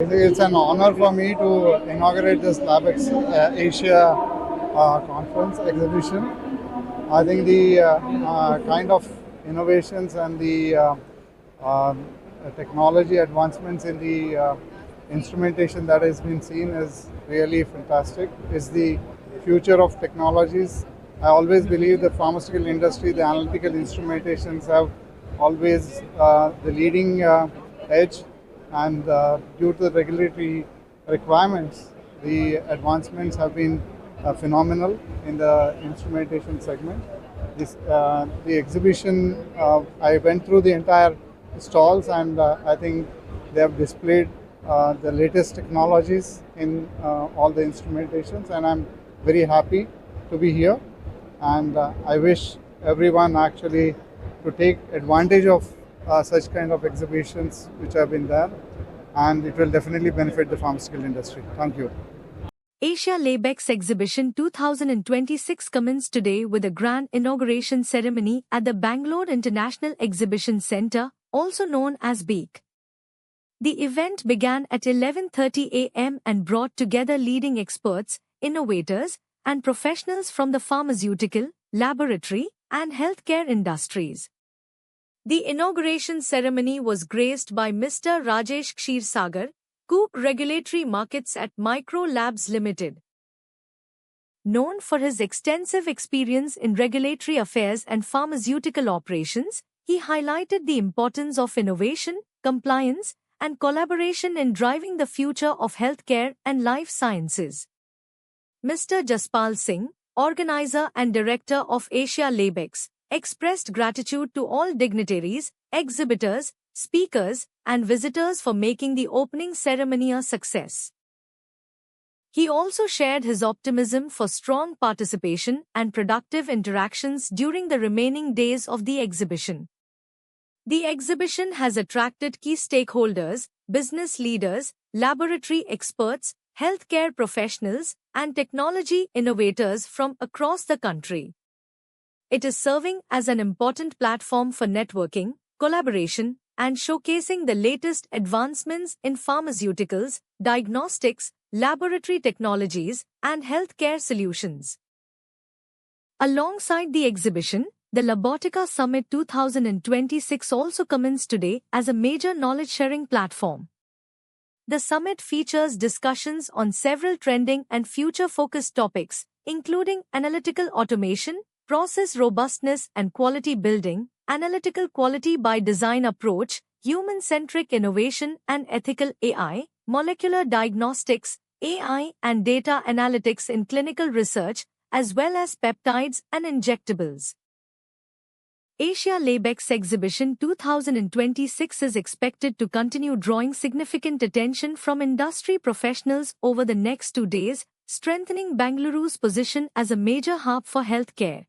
It's an honor for me to inaugurate this LabX Asia conference exhibition. I think the kind of innovations and the technology advancements in the instrumentation that has been seen is really fantastic. It's the future of technologies. I always believe the pharmaceutical industry, the analytical instrumentations have always the leading edge, and due to the regulatory requirements, the advancements have been phenomenal in the instrumentation segment. The exhibition, I went through the entire stalls, and I think they have displayed the latest technologies in all the instrumentations, and I'm very happy to be here. And I wish everyone actually to take advantage of such kind of exhibitions which have been there, and it will definitely benefit the pharmaceutical industry. Thank you. Asia LabX Exhibition 2026 commenced today with a grand inauguration ceremony at the Bangalore International Exhibition Centre, also known as BEAC. The event began at 11:30 a.m. and brought together leading experts, innovators, and professionals from the pharmaceutical, laboratory, and healthcare industries. The inauguration ceremony was graced by Mr. Rajesh Ksheersagar, Cook Regulatory Markets at Micro Labs Limited. Known for his extensive experience in regulatory affairs and pharmaceutical operations, he highlighted the importance of innovation, compliance, and collaboration in driving the future of healthcare and life sciences. Mr. Jaspal Singh, organizer and director of Asia LabX, expressed gratitude to all dignitaries, exhibitors, speakers, and visitors for making the opening ceremony a success. He also shared his optimism for strong participation and productive interactions during the remaining days of the exhibition. The exhibition has attracted key stakeholders, business leaders, laboratory experts, healthcare professionals, and technology innovators from across the country. It is serving as an important platform for networking, collaboration, and showcasing the latest advancements in pharmaceuticals, diagnostics, laboratory technologies, and healthcare solutions. Alongside the exhibition, the Labotica Summit 2026 also commenced today as a major knowledge-sharing platform. The summit features discussions on several trending and future-focused topics, including analytical automation, process robustness and quality building, analytical quality by design approach, human-centric innovation and ethical AI, molecular diagnostics, AI and data analytics in clinical research, as well as peptides and injectables. Asia LabX Exhibition 2026 is expected to continue drawing significant attention from industry professionals over the next 2 days, strengthening Bengaluru's position as a major hub for healthcare.